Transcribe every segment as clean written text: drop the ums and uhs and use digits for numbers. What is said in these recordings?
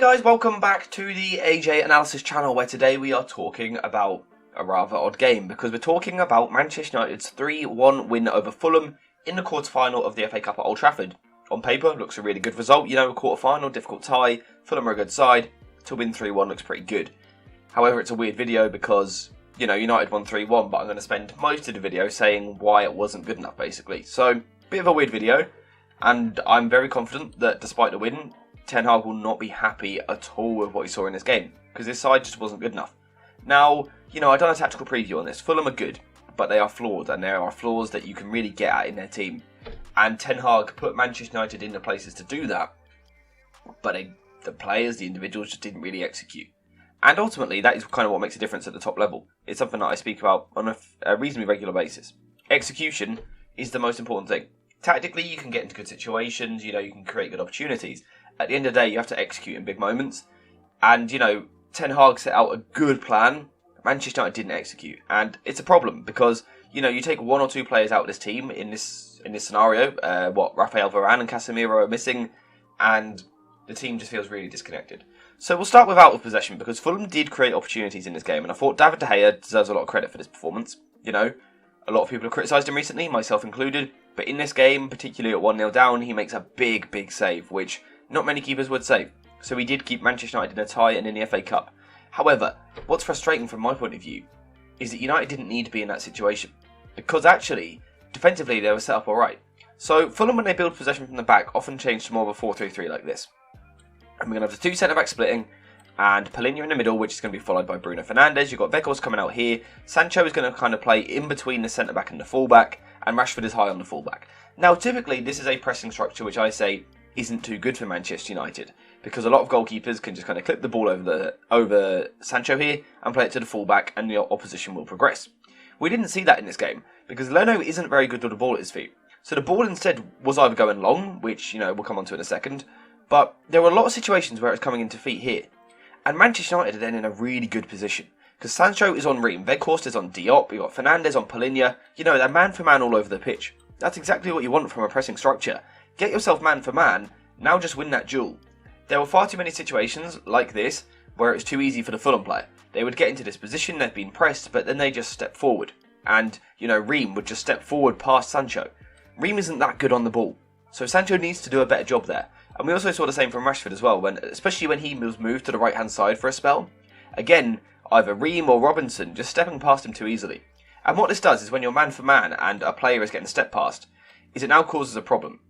guys, welcome back to the AJ Analysis channel, where today we are talking about a rather odd game, because we're talking about Manchester United's 3-1 win over Fulham in the quarter-final of the FA Cup at Old Trafford. On paper, looks a really good result, a quarter-final, difficult tie, Fulham are a good side, to win 3-1 looks pretty good. However, it's a weird video because, United won 3-1, but I'm going to spend most of the video saying why it wasn't good enough, basically. So, bit of a weird video, and I'm very confident that despite the win, Ten Hag will not be happy at all with what he saw in this game, because this side just wasn't good enough. Now, I've done a tactical preview on this. Fulham are good, but they are flawed, and there are flaws that you can really get at in their team. And Ten Hag put Manchester United in the places to do that, but the players, the individuals, just didn't really execute. And ultimately, that is kind of what makes a difference at the top level. It's something that I speak about on a reasonably regular basis. Execution is the most important thing. Tactically, you can get into good situations, you can create good opportunities. At the end of the day, you have to execute in big moments. And, Ten Hag set out a good plan. Manchester United didn't execute. And it's a problem because, you take one or two players out of this team in this scenario. Rafael Varane and Casemiro are missing. And the team just feels really disconnected. So we'll start with out of possession, because Fulham did create opportunities in this game. And I thought David De Gea deserves a lot of credit for this performance. A lot of people have criticised him recently, myself included. But in this game, particularly at 1-0 down, he makes a big, big save, which not many keepers would save. So he did keep Manchester United in a tie and in the FA Cup. However, what's frustrating from my point of view is that United didn't need to be in that situation. Because actually, defensively, they were set up alright. So Fulham, when they build possession from the back, often change to more of a 4-3-3 like this. And we're going to have the two centre-backs splitting, and Polina in the middle, which is going to be followed by Bruno Fernandes. You've got Weghorst coming out here. Sancho is going to kind of play in between the centre-back and the full-back, and Rashford is high on the full-back. Now, typically, this is a pressing structure which I say isn't too good for Manchester United, because a lot of goalkeepers can just kind of clip the ball over Sancho here and play it to the full-back, and the opposition will progress. We didn't see that in this game, because Leno isn't very good with the ball at his feet. So the ball instead was either going long, which, we'll come on to in a second, but there were a lot of situations where it's coming into feet here. And Manchester United are then in a really good position, because Sancho is on Ream, Weghorst is on Diop, you've got Fernandes on Polina, they're man for man all over the pitch. That's exactly what you want from a pressing structure. Get yourself man for man, now just win that duel. There were far too many situations like this where it was too easy for the Fulham player. They would get into this position, they'd been pressed, but then they just step forward. And, Ream would just step forward past Sancho. Ream isn't that good on the ball, so Sancho needs to do a better job there. And we also saw the same from Rashford as well, especially when he was moved to the right-hand side for a spell. Again, either Ream or Robinson just stepping past him too easily. And what this does is when you're man for man and a player is getting stepped past, is it now causes a problem.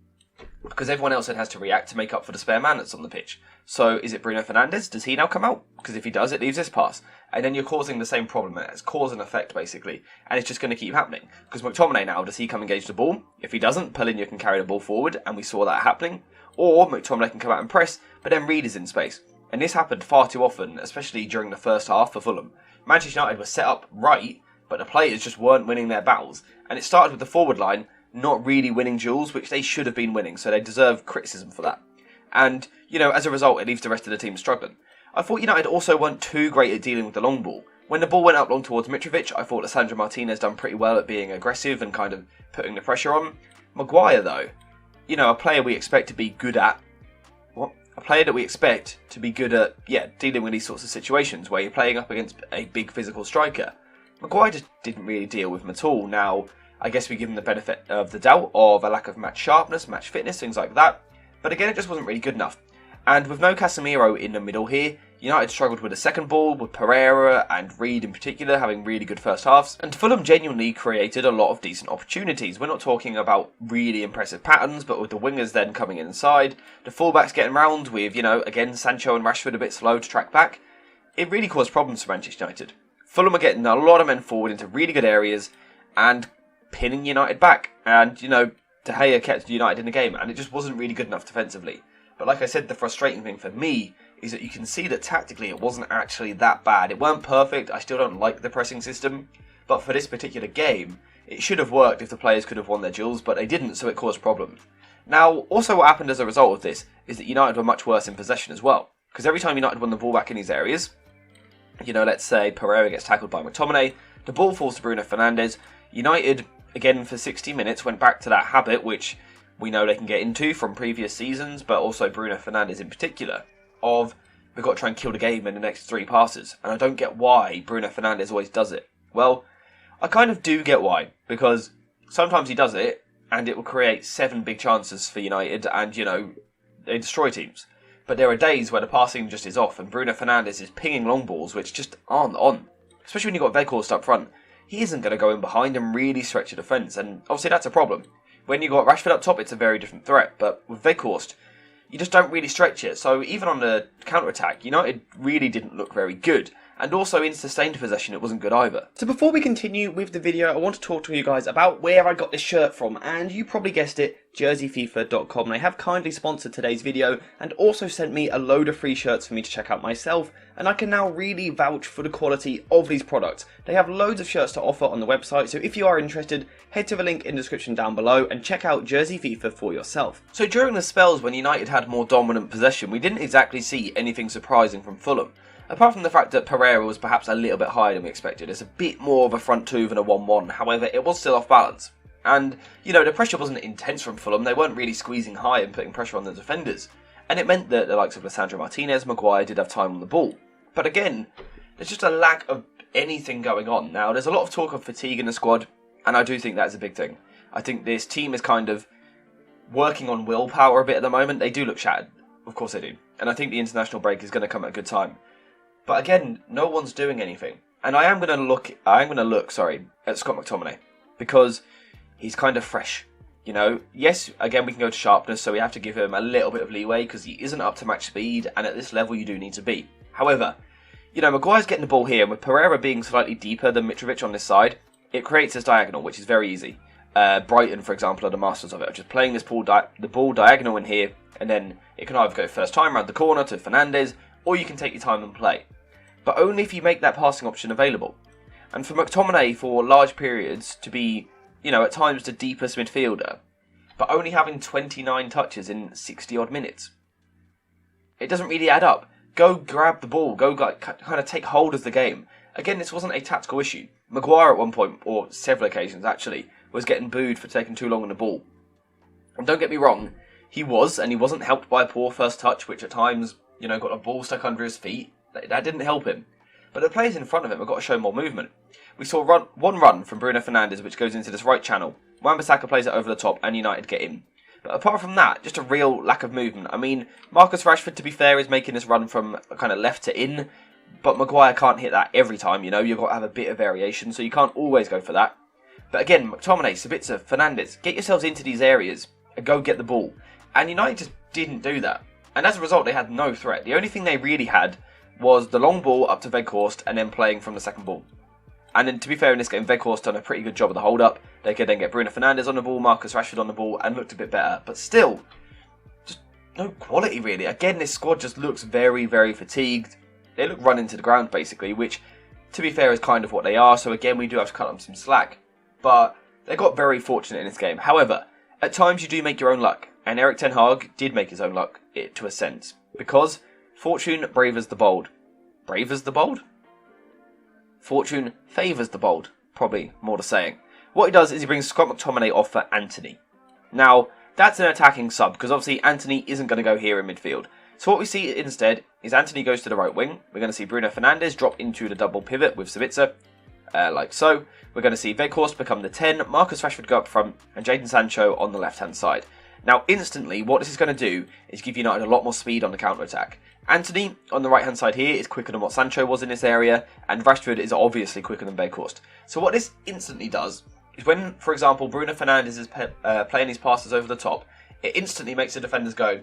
Because everyone else then has to react to make up for the spare man that's on the pitch. So is it Bruno Fernandes? Does he now come out? Because if he does, it leaves this pass. And then you're causing the same problem. It's cause and effect, basically. And it's just going to keep happening. Because McTominay now, does he come engage the ball? If he doesn't, Polina can carry the ball forward, and we saw that happening. Or McTominay can come out and press, but then Reed is in space. And this happened far too often, especially during the first half for Fulham. Manchester United was set up right, but the players just weren't winning their battles. And it started with the forward line not really winning duels, which they should have been winning, so they deserve criticism for that. And, as a result, it leaves the rest of the team struggling. I thought United also weren't too great at dealing with the long ball. When the ball went up long towards Mitrovic, I thought Lisandro Martinez done pretty well at being aggressive and kind of putting the pressure on. Maguire, though, a player we expect to be good at... A player that we expect to be good at, dealing with these sorts of situations where you're playing up against a big physical striker. Maguire just didn't really deal with them at all. Now, I guess we give him the benefit of the doubt of a lack of match sharpness, match fitness, things like that. But again, it just wasn't really good enough. And with no Casemiro in the middle here, United struggled with the second ball, with Pereira and Reed in particular having really good first halves. And Fulham genuinely created a lot of decent opportunities. We're not talking about really impressive patterns, but with the wingers then coming inside, the fullbacks getting round with, again, Sancho and Rashford a bit slow to track back. It really caused problems for Manchester United. Fulham are getting a lot of men forward into really good areas and pinning United back, and De Gea kept United in the game, and it just wasn't really good enough defensively. But like I said, the frustrating thing for me is that you can see that tactically it wasn't actually that bad. It weren't perfect, I still don't like the pressing system, but for this particular game, it should have worked if the players could have won their duels, but they didn't, so it caused problems. Now, also what happened as a result of this is that United were much worse in possession as well, because every time United won the ball back in these areas, let's say Pereira gets tackled by McTominay, the ball falls to Bruno Fernandes, United again for 60 minutes went back to that habit which we know they can get into from previous seasons, but also Bruno Fernandes in particular, of we've got to try and kill the game in the next 3 passes, and I don't get why Bruno Fernandes always does it. Well, I kind of do get why, because sometimes he does it, and it will create 7 big chances for United, and, they destroy teams. But there are days where the passing just is off, and Bruno Fernandes is pinging long balls which just aren't on. Especially when you've got Weghorst up front. He isn't going to go in behind and really stretch the defence, and obviously that's a problem. When you've got Rashford up top, it's a very different threat, but with Weghorst, you just don't really stretch it. So even on the counter-attack, United really didn't look very good. And also in sustained possession, it wasn't good either. So before we continue with the video, I want to talk to you guys about where I got this shirt from. And you probably guessed it, jerseyfifa.com. They have kindly sponsored today's video and also sent me a load of free shirts for me to check out myself. And I can now really vouch for the quality of these products. They have loads of shirts to offer on the website. So if you are interested, head to the link in the description down below and check out Jersey FIFA for yourself. So during the spells when United had more dominant possession, we didn't exactly see anything surprising from Fulham. Apart from the fact that Pereira was perhaps a little bit higher than we expected. It's a bit more of a front two than a 1-1, however, it was still off balance. And, the pressure wasn't intense from Fulham, they weren't really squeezing high and putting pressure on the defenders. And it meant that the likes of Lisandro Martinez, Maguire did have time on the ball. But again, there's just a lack of anything going on. Now, there's a lot of talk of fatigue in the squad, and I do think that's a big thing. I think this team is kind of working on willpower a bit at the moment. They do look shattered, of course they do. And I think the international break is going to come at a good time. But again, no one's doing anything. And I am going to look at Scott McTominay. Because he's kind of fresh. Yes, again, we can go to sharpness, so we have to give him a little bit of leeway because he isn't up to match speed, and at this level you do need to be. However, Maguire's getting the ball here, and with Pereira being slightly deeper than Mitrovic on this side, it creates this diagonal, which is very easy. Brighton, for example, are the masters of it, just playing this the ball diagonal in here, and then it can either go first time around the corner to Fernandes, or you can take your time and play. But only if you make that passing option available. And for McTominay, for large periods, to be, at times the deepest midfielder, but only having 29 touches in 60-odd minutes. It doesn't really add up. Go grab the ball, go kind of take hold of the game. Again, this wasn't a tactical issue. Maguire at one point, or several occasions actually, was getting booed for taking too long on the ball. And don't get me wrong, he wasn't helped by a poor first touch, which at times, got a ball stuck under his feet. That didn't help him. But the players in front of him have got to show more movement. We saw one run from Bruno Fernandes which goes into this right channel. Wan-Bissaka plays it over the top and United get in. But apart from that, just a real lack of movement. I mean, Marcus Rashford, to be fair, is making this run from kind of left to in. But Maguire can't hit that every time, You've got to have a bit of variation, so you can't always go for that. But again, McTominay, Sabitzer, Fernandes, get yourselves into these areas and go get the ball. And United just didn't do that. And as a result, they had no threat. The only thing they really had was the long ball up to Weghorst and then playing from the second ball. And then, to be fair, in this game, Weghorst done a pretty good job of the hold-up. They could then get Bruno Fernandes on the ball, Marcus Rashford on the ball, and looked a bit better. But still, just no quality, really. Again, this squad just looks very, very fatigued. They look run into the ground, basically, which, to be fair, is kind of what they are. So again, we do have to cut them some slack. But they got very fortunate in this game. However, at times you do make your own luck. And Erik ten Hag did make his own luck, to a sense. Because fortune bravers the bold. Bravers the bold? Fortune favours the bold. Probably more the saying. What he does is he brings Scott McTominay off for Antony. Now, that's an attacking sub, because obviously Antony isn't going to go here in midfield. So what we see instead is Antony goes to the right wing. We're going to see Bruno Fernandes drop into the double pivot with Sabitzer, like so. We're going to see Weghorst become the 10, Marcus Rashford go up front, and Jadon Sancho on the left-hand side. Now, instantly, what this is going to do is give United a lot more speed on the counter-attack. Antony, on the right-hand side here, is quicker than what Sancho was in this area, and Rashford is obviously quicker than Weghorst. So what this instantly does is when, for example, Bruno Fernandes is playing these passes over the top, it instantly makes the defenders go,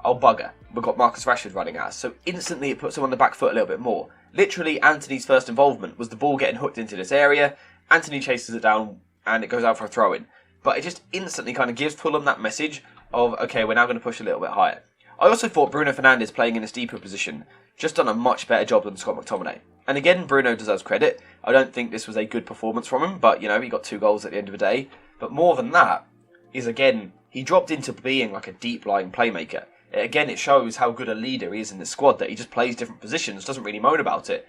oh bugger, we've got Marcus Rashford running at us. So instantly it puts them on the back foot a little bit more. Literally, Antony's first involvement was the ball getting hooked into this area, Antony chases it down, and it goes out for a throw-in. But it just instantly kind of gives Fulham that message of, okay, we're now going to push a little bit higher. I also thought Bruno Fernandes playing in this deeper position just done a much better job than Scott McTominay. And again, Bruno deserves credit. I don't think this was a good performance from him, but, he got 2 goals at the end of the day. But more than that is, again, he dropped into being like a deep-lying playmaker. Again, it shows how good a leader he is in this squad, that he just plays different positions, doesn't really moan about it.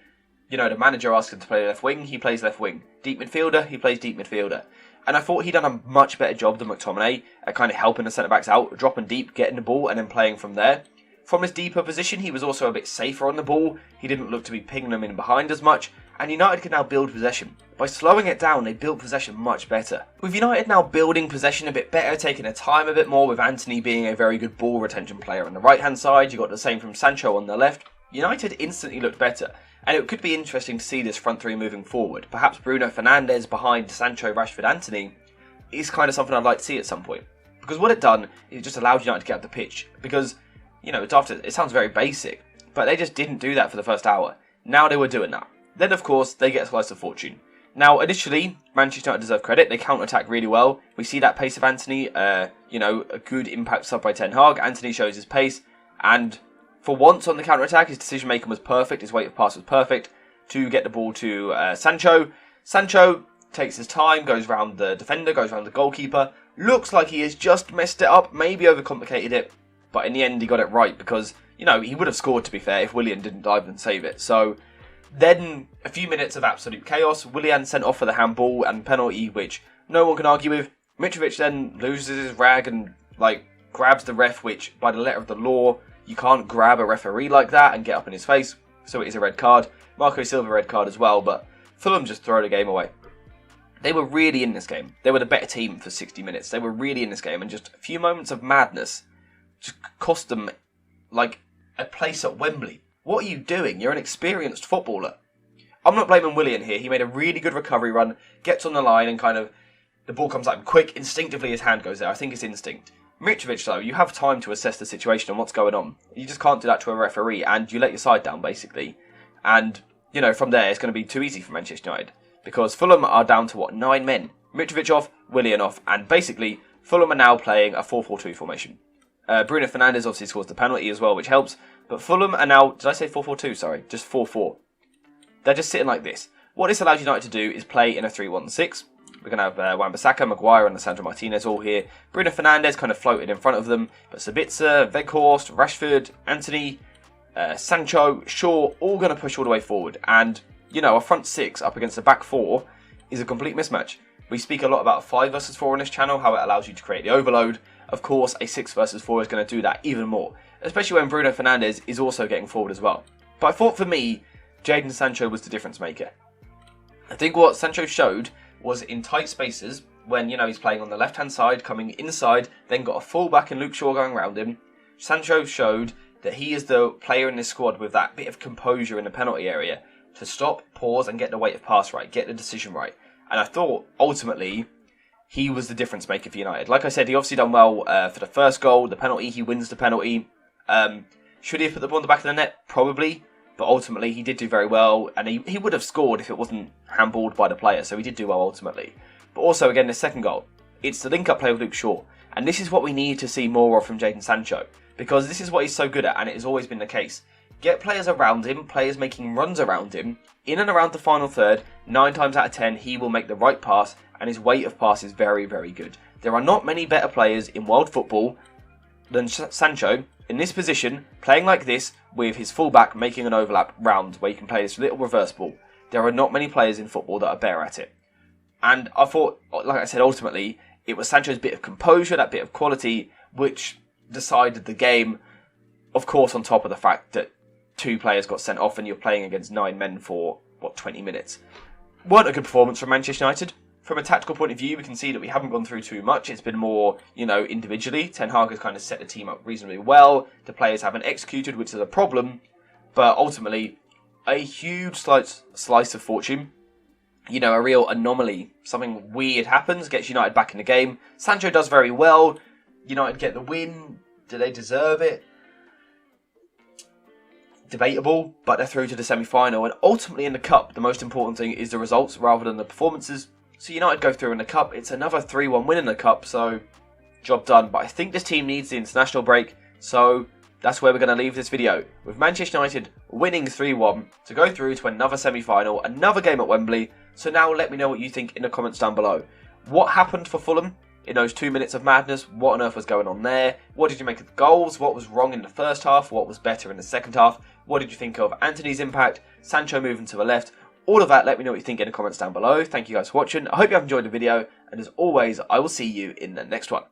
The manager asks him to play left wing, he plays left wing. Deep midfielder, he plays deep midfielder. And I thought he'd done a much better job than McTominay at kind of helping the centre-backs out, dropping deep, getting the ball, and then playing from there. From his deeper position, he was also a bit safer on the ball. He didn't look to be pinging them in behind as much, and United could now build possession. By slowing it down, they built possession much better. With United now building possession a bit better, taking their time a bit more, with Antony being a very good ball retention player on the right-hand side, you got the same from Sancho on the left, United instantly looked better. And it could be interesting to see this front three moving forward. Perhaps Bruno Fernandes behind Sancho, Rashford, Antony is kind of something I'd like to see at some point. Because what it done, it just allowed United to get up the pitch. Because, you know, it sounds very basic, but they just didn't do that for the first hour. Now they were doing that. Then, of course, they get a slice of fortune. Now, initially, Manchester United deserve credit. They counter-attack really well. We see that pace of Antony, you know, a good impact sub by Ten Hag. Antony shows his pace, and for once on the counter-attack, his decision-making was perfect. His weight of pass was perfect to get the ball to Sancho. Sancho takes his time, goes round the defender, goes round the goalkeeper. Looks like he has just messed it up, maybe overcomplicated it. But in the end, he got it right because, you know, he would have scored, to be fair, if Willian didn't dive and save it. So then a few minutes of absolute chaos. Willian sent off for the handball and penalty, which no one can argue with. Mitrovic then loses his rag and, like, grabs the ref, which, by the letter of the law, you can't grab a referee like that and get up in his face. So it is a red card. Marco Silva red card as well, but Fulham just throw the game away. They were really in this game. They were the better team for 60 minutes. They were really in this game, and just a few moments of madness just cost them, like, a place at Wembley. What are you doing? You're an experienced footballer. I'm not blaming Willian here. He made a really good recovery run, gets on the line, and kind of, the ball comes out quick. Instinctively, his hand goes there. I think it's instinct. Mitrovic, though, you have time to assess the situation and what's going on. You just can't do that to a referee, and you let your side down, basically. And, you know, from there, it's going to be too easy for Manchester United. Because Fulham are down to, 9 men? Mitrovic off, Willian off, and basically, Fulham are now playing a 4-4-2 formation. Bruno Fernandes obviously scores the penalty as well, which helps. But Fulham are now, did I say 4-4-2? Sorry, just 4-4. They're just sitting like this. What this allows United to do is play in a 3-1-6. We're going to have Wan-Bissaka, Maguire and Sandro Martinez all here. Bruno Fernandes kind of floated in front of them. But Sabitzer, Weghorst, Rashford, Antony, Sancho, Shaw, all going to push all the way forward. And, you know, a front six up against a back four is a complete mismatch. We speak a lot about 5 versus 4 on this channel, how it allows you to create the overload. Of course, a 6 versus 4 is going to do that even more, especially when Bruno Fernandes is also getting forward as well. But I thought for me, Jadon Sancho was the difference maker. I think what Sancho showed was in tight spaces, when, you know, he's playing on the left-hand side, coming inside, then got a full-back and Luke Shaw going around him. Sancho showed that he is the player in this squad with that bit of composure in the penalty area to stop, pause, and get the weight of pass right, get the decision right. And I thought, ultimately, he was the difference maker for United. Like I said, he obviously done well for the first goal, the penalty, he wins the penalty. Should he have put the ball in the back of the net? Probably. But ultimately, he did do very well, and he would have scored if it wasn't handballed by the player, so he did do well ultimately. But also, again, the second goal, it's the link-up play with Luke Shaw. And this is what we need to see more of from Jadon Sancho, because this is what he's so good at, and it has always been the case. Get players around him, players making runs around him, in and around the final third, 9 times out of 10, he will make the right pass, and his weight of pass is very, very good. There are not many better players in world football than Sancho, in this position, playing like this, with his fullback making an overlap round, where you can play this little reverse ball. There are not many players in football that are better at it. And I thought, like I said, ultimately, it was Sancho's bit of composure, that bit of quality, which decided the game, of course, on top of the fact that 2 players got sent off and you're playing against 9 men for, 20 minutes. Weren't a good performance from Manchester United. From a tactical point of view, we can see that we haven't gone through too much. It's been more, you know, individually. Ten Hag has kind of set the team up reasonably well. The players haven't executed, which is a problem. But ultimately, a huge slice of fortune. You know, a real anomaly. Something weird happens, gets United back in the game. Sancho does very well. United get the win. Do they deserve it? Debatable, but they're through to the semi-final. And ultimately in the Cup, the most important thing is the results rather than the performances. So United go through in the Cup. It's another 3-1 win in the Cup, so job done. But I think this team needs the international break, so that's where we're going to leave this video. With Manchester United winning 3-1 to go through to another semi-final, another game at Wembley. So now let me know what you think in the comments down below. What happened for Fulham in those 2 minutes of madness? What on earth was going on there? What did you make of the goals? What was wrong in the first half? What was better in the second half? What did you think of Antony's impact? Sancho moving to the left? All of that, let me know what you think in the comments down below. Thank you guys for watching. I hope you have enjoyed the video. And as always, I will see you in the next one.